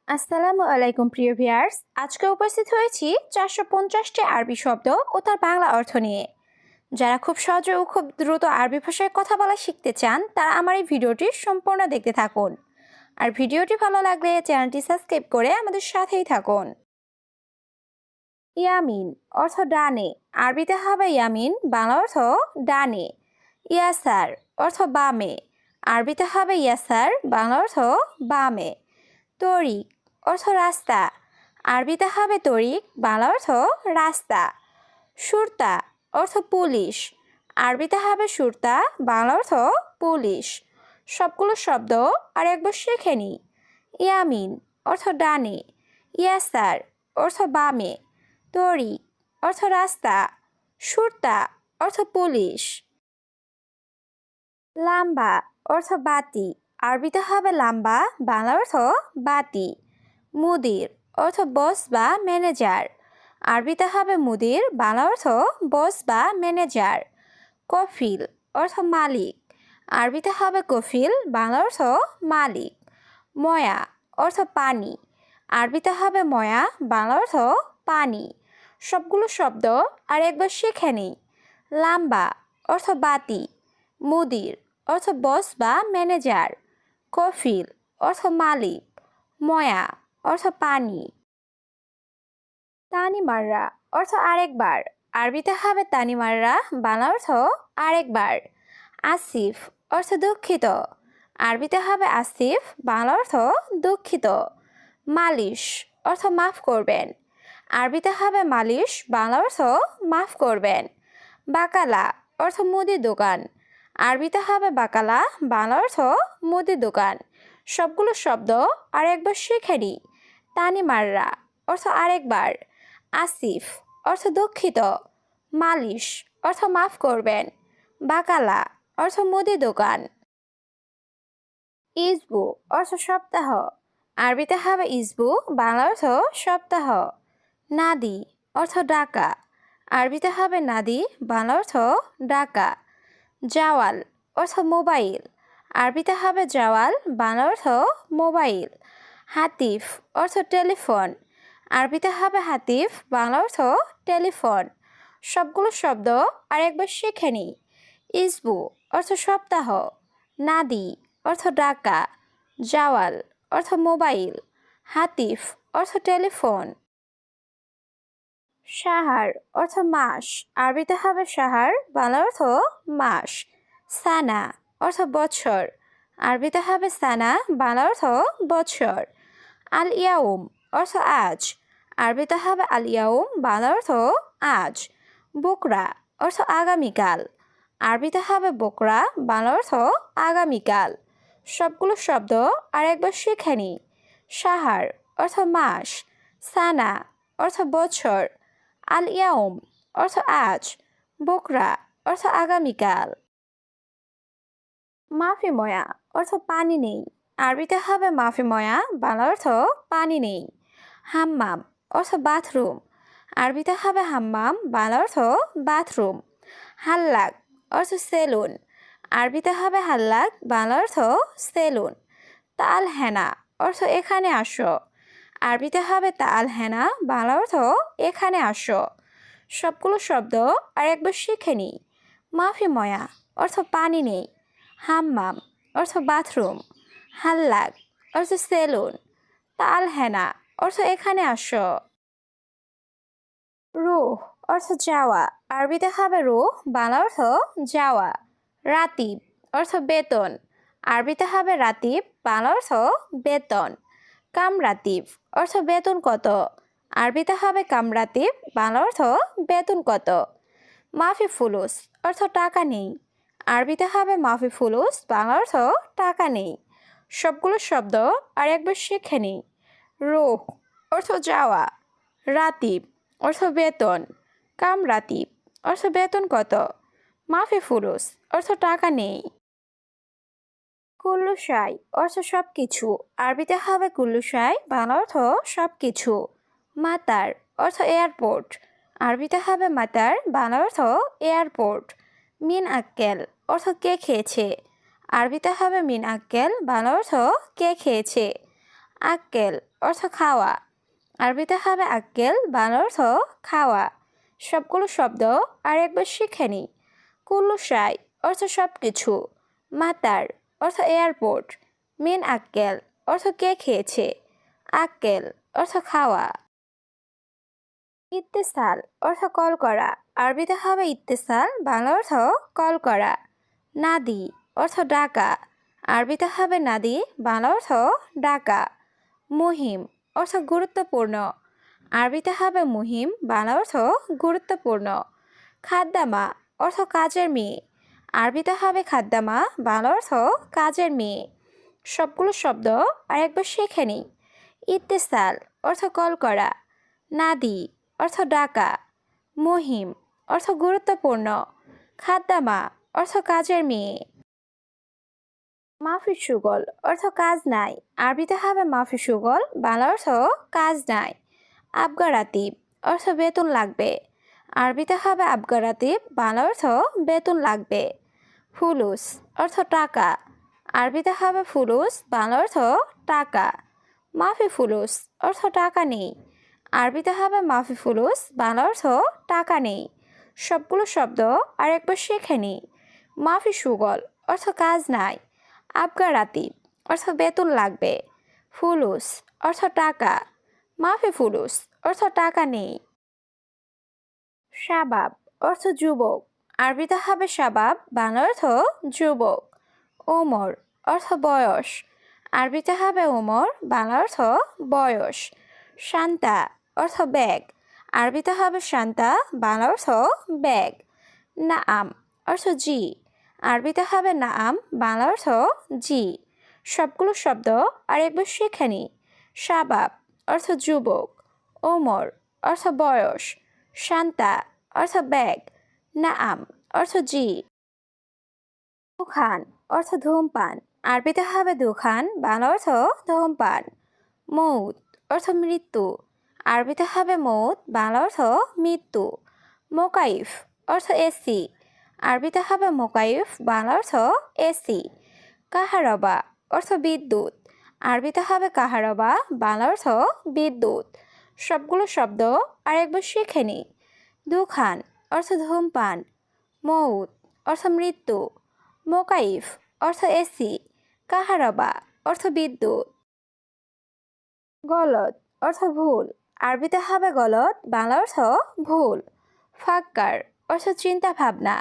আসসালামু আলাইকুম প্রিয় ভিউয়ার্স, আজকে উপস্থিত হয়েছি 450টি আরবি শব্দ ও তার বাংলা অর্থ নিয়ে। যারা খুব সহজে ও খুব দ্রুত আরবি ভাষায় কথা বলা শিখতে চান তারা আমার এই ভিডিওটি সম্পূর্ণ দেখতে থাকুন। আর ভিডিওটি ভালো লাগলে চ্যানেলটি সাবস্ক্রাইব করে আমাদের সাথেই থাকুন। ইয়ামিন অর্থ ডানে, আরবিতে হবে ইয়ামিন, বাংলা অর্থ ডানে। ইয়াসার অর্থ বামে, আরবিতে হবে ইয়াসার, বাংলা অর্থ বামে। তরিক অর্থ রাস্তা, আরবিতে হবে তরিক, বাংলা অর্থ রাস্তা। সুরতা অর্থ পুলিশ, আরবিতে হবে সুরতা, বাংলা অর্থ পুলিশ। সবগুলো শব্দ আর একবার শিখে নি। ইয়ামিন অর্থ ডানে, ইয়াসার অর্থ বামে, তরিক অর্থ রাস্তা, সুরতা অর্থ পুলিশ। লাম্বা অর্থ বাতি, আরবিতে হবে লাম্বা, বাংলা অর্থ বাতি। মুদির অর্থ বস বা ম্যানেজার, আরবিতে হবে মুদির, বাংলা অর্থ বস বা ম্যানেজার। কফিল অর্থ মালিক, আরবিতে হবে কফিল, বাংলা অর্থ মালিক। ময়া অর্থ পানি, আরবিতে হবে ময়া, বাংলা অর্থ পানি। সবগুলো শব্দ আর একবার শিখে নিই। লাম্বা অর্থ বাতি, মুদির অর্থ বস বা ম্যানেজার, কফিল অর্থ মালিক, ময়া অর্থ পানি। তানিমাররা অর্থ আরেকবার, আরবিতে হবে তানিমাররা, বাংলা অর্থ আরেকবার। আসিফ অর্থ দুঃখিত, আরবিতে হবে আসিফ, বাংলা অর্থ দুঃখিত। মালিশ অর্থ মাফ করবেন, আরবিতে হবে মালিশ, বাংলা অর্থ মাফ করবেন। বাকালা অর্থ মুদি দোকান, আরবিতে হবে বাকালা, বাংলা অর্থ মুদি দোকান। সবগুলো শব্দ আর একবার শিখে নিই। তানিমাররা অর্থ আরেকবার, আসিফ অর্থ দুঃখিত, মালিশ অর্থ মাফ করবেন, বাকালা অর্থ মুদি দোকান। ইসবু অর্থ সপ্তাহ, আরবিতে হবে ইসবু, বাংলা অর্থ সপ্তাহ। নাদি অর্থ ডাকা, আরবিতে হবে নাদি, বাংলা অর্থ ডাকা। জাওয়াল অর্থ মোবাইল, আরবিতে হবে জাওয়াল, বাংলা অর্থ মোবাইল। হাতিফ অর্থ টেলিফোন, আরবিতে হবে হাতিফ, বাংলা অর্থ টেলিফোন। সবগুলো শব্দ আর একবার শিখে নিই। ইসবু অর্থ সপ্তাহ, নাদি অর্থ ডাকা, জাওয়াল অর্থ মোবাইল, হাতিফ অর্থ টেলিফোন। সাহার অর্থ মাস, আরবিতে হবে সাহার, বাংলা অর্থ মাস। সানা অর্থ বছর, আরবিতে হবে সানা, বাংলা অর্থ বছর। আল ইয়াউম অর্থ আজ, আরবিতে হবে আল ইয়াউম, বাংলা অর্থ আজ। বকরা অর্থ আগামীকাল, আরবিতে হবে বকরা, বাংলা অর্থ আগামীকাল। সবগুলো শব্দ আর একবার শিখে নিই। সাহার অর্থ মাস, সানা অর্থ বছর, আল ইয়াউম অর্থ আজ, বকরা অর্থ আগামীকাল। মাফি ময়া অর্থ পানি নেই, আরবিতে হবে মাফি ময়া, বাংলা অর্থ পানি নেই। হাম্মাম অর্থ বাথরুম, আরবিতে হবে হাম্মাম, বাংলা অর্থ বাথরুম। হাল্লাক অর্থ সেলুন, আরবিতে হবে হাল্লাক, বাংলা অর্থ সেলুন। তাল হেনা অর্থ এখানে আসো, আরবিতে হবে তাল হেনা, বাংলা অর্থ এখানে আসো। সবগুলো শব্দ আর একবার শিখে নিই। মাফি ময়া অর্থ পানি নেই, হাম্মাম অর্থ বাথরুম, হাল্লাক অর্থ সেলুন, তাল হেনা অর্থ এখানে আসো। রুহ অর্থ যাওয়া, আরবিতে হবে রুহ, বাংলা অর্থ যাওয়া। রাতিব অর্থ বেতন, আরবিতে হবে রাতিব, বাংলা অর্থ বেতন। কামরাতিব অর্থ বেতন কত, আরবিতে হবে কামরাতিব, বাংলা অর্থ বেতন কত। মাফি ফুলুস অর্থ টাকা নেই, আরবিতে হবে মাফি ফুলুস, বাংলা অর্থ টাকা নেই। সবগুলো শব্দ আর একবার শিখে নিই। রুহ অর্থ যাওয়া, রাতিব অর্থ বেতন, কামরাতিব অর্থ বেতন কত, মাফি ফুলুস অর্থ টাকা নেই। কুল্লুশাই অর্থ সব কিছু, আরবিতে হবে কুল্লুশাই, বাংলা অর্থ সব কিছু। মাতার অর্থ এয়ারপোর্ট, আরবিতে হবে মাতার, বাংলা অর্থ এয়ারপোর্ট। মিন আক্কেল অর্থ কে খেয়েছে, আরবিতে হবে মিন আক্কেল, বাংলা অর্থ কে খেয়েছে। আক্কেল অর্থ খাওয়া, আরবিতে হবে আক্কেল, বাংলা অর্থ খাওয়া। সবগুলো শব্দ আর একবার শিখে নিই। কুল্লু শাই অর্থ সব কিছু, মাতার অর্থ এয়ারপোর্ট, মিন আক্কেল অর্থ কে খেয়েছে, আক্কেল অর্থ খাওয়া। ইত্তেসাল অর্থ কল করা, আরবিতে হবে ইত্তেসাল, বাংলা অর্থ কল করা। নাদি অর্থ ডাকা, আরবিতে হবে নাদি, বাংলা অর্থ ডাকা। মুহিম অর্থ গুরুত্বপূর্ণ, আরবিতে হবে মুহিম, বাংলা অর্থ গুরুত্বপূর্ণ। খাদ্দামা অর্থ কাজের মেয়ে, আরবিতে হবে খাদ্দামা, বাংলা অর্থ কাজের মেয়ে। সবগুলো শব্দ আর একবার শিখে নিই। ইত্তেসাল অর্থ কল করা, নাদি অর্থ ডাকা, মুহিম অর্থ গুরুত্বপূর্ণ, খাদ্দামা অর্থ কাজের মেয়ে। মাফি সুগল অর্থ কাজ নাই, আরবিতে হবে মাফি সুগল, বাংলা অর্থ কাজ নাই। আবগারাতিব অর্থ বেতন লাগবে, আরবিতে হবে আবগারাতিব, বাংলা অর্থ বেতন লাগবে। ফুলুস অর্থ টাকা, আরবিতে হবে ফুলুস, বাংলা অর্থ টাকা। মাফি ফুলুস অর্থ টাকা নেই, আরবিতে হবে মাফি ফুলুস, বাংলা অর্থ টাকা নেই। সবগুলো শব্দ আর একবার শিখে নিই। মাফি সুগল অর্থ কাজ নাই, আবগারাতিব অর্থ বেতন লাগবে, ফুলুস অর্থ টাকা, মাফি ফুলুস অর্থ টাকা নেই। শাবাব অর্থ যুবক, আরবিতে হবে শাবাব, বাংলা অর্থ যুবক। ওমর অর্থ বয়স, আরবিতে হবে ওমর, বাংলা অর্থ বয়স। শান্তা অর্থ ব্যাগ, আরবিতে হবে শান্তা, বাংলা অর্থ ব্যাগ। নাআম অর্থ জি, আরবিতে হবে নাআম, বাংলা অর্থ জি। সবগুলো শব্দ আর একবার শিখে নিই। শাবাব অর্থ যুবক, ওমর অর্থ বয়স, শান্তা অর্থ ব্যাগ, নাআম অর্থ জি। দুখান অর্থ ধূমপান, আরবিতে হবে দুখান, বাংলা অর্থ ধূমপান। মৌত অর্থ মৃত্যু, আরবিতে হবে মৌত, বাংলা অর্থ মৃত্যু। মোকাইফ অর্থ এসি, আরবিতে হবে মোকাইফ, বাংলা অর্থ এসি। কাহারবা অর্থ বিদ্যুৎ, আরবিতে হবে কাহারবা, বাংলা অর্থ বিদ্যুৎ। সবগুলো শব্দ আর একবার শিখে নিই। দুখান অর্থ ধূমপান, মৌত অর্থ মৃত্যু, মোকাইফ অর্থ এসি, কাহারবা অর্থ বিদ্যুৎ। গলত অর্থ ভুল, আরবিতে হবে গলত, বাংলা অর্থ ভুল। ফাক্কার অর্থ চিন্তা ভাবনা,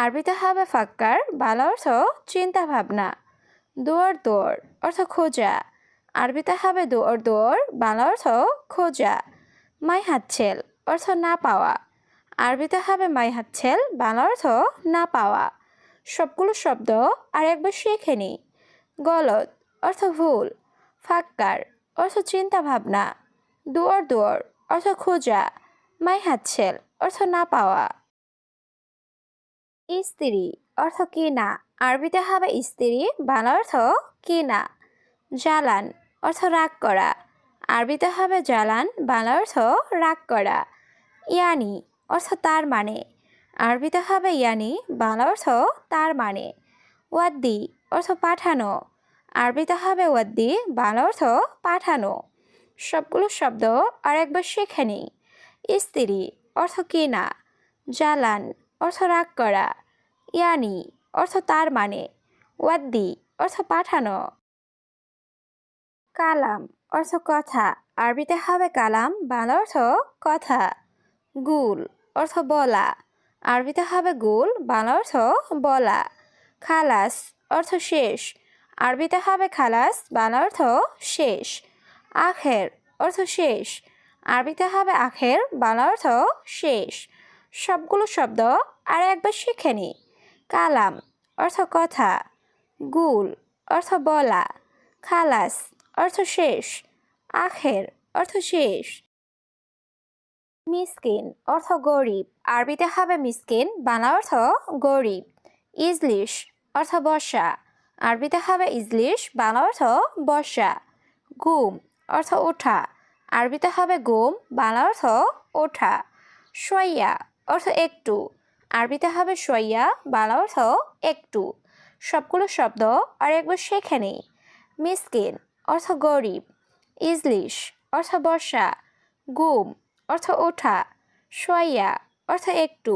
আরবিতে হবে ফাক্কার, বাংলা অর্থ চিন্তা ভাবনা। দোয়ার দোয়ার অর্থ খোঁজা, আরবিতে হবে দোয়ার দোয়ার, বাংলা অর্থ খোঁজা। মাই হাতছেল অর্থ না পাওয়া, আরবিতে হবে মাই হাতছেল, বাংলা অর্থ না পাওয়া। সবগুলো শব্দ আর একবার শিখে নিই। গলত অর্থ ভুল, ফাক্কার অর্থ চিন্তা ভাবনা, দোয়ার দোয়ার অর্থ খোঁজা, মাই হাতছেল অর্থ না পাওয়া। স্ত্রী অর্থ কিনা, আরবিতে হবে স্ত্রী, বাংলা অর্থ কিনা। জ্বালান অর্থ রাগ করা, আরবিতে হবে জ্বালান, বাংলা অর্থ রাগ করা। ইয়ানি অর্থ তার মানে, আরবিতে হবে ইয়ানি, বাংলা অর্থ তার মানে। ওয়াদ্দি অর্থ পাঠানো, আরবিতে হবে ওয়াদ্দি, বাংলা অর্থ পাঠানো। সবগুলো শব্দ আর একবার শিখে নিই। স্ত্রী অর্থ কিনা, জ্বালান অর্থ রাগ করা, ইয়ানি অর্থ তার মানে, ওয়াদ্দি অর্থ পাঠানো। কালাম অর্থ কথা, আরবিতে হবে কালাম, বাংলা অর্থ কথা। গুল অর্থ বলা, আরবিতে হবে গুল, বাংলা অর্থ বলা। খালাস অর্থ শেষ, আরবিতে হবে খালাস, বাংলা অর্থ শেষ। আখের অর্থ শেষ, আরবিতে হবে আখের, বাংলা অর্থ শেষ। সবগুলো শব্দ আর একবার শিখে নিই। কালাম অর্থ কথা, গুল অর্থ বলা, খালাস অর্থ শেষ, আখের অর্থ শেষ। মিসকিন অর্থ গরিব, আরবিতে হবে মিসকিন, বাংলা অর্থ গরিব। ইজলিশ অর্থ বর্ষা, আরবিতে হবে ইজলিশ, বাংলা অর্থ বর্ষা। গুম অর্থ ওঠা, আরবিতে হবে গুম, বাংলা অর্থ ওঠা। শোয়া অর্থ একটু, আরবিতে হবে শোয়া, বাংলা অর্থ একটু। সবগুলো শব্দ আর একবার শিখে নিই। মিসকিন অর্থ গরিব, ইজলিশ অর্থ বর্ষা, গুম অর্থ ওঠা, শোয়া অর্থ একটু।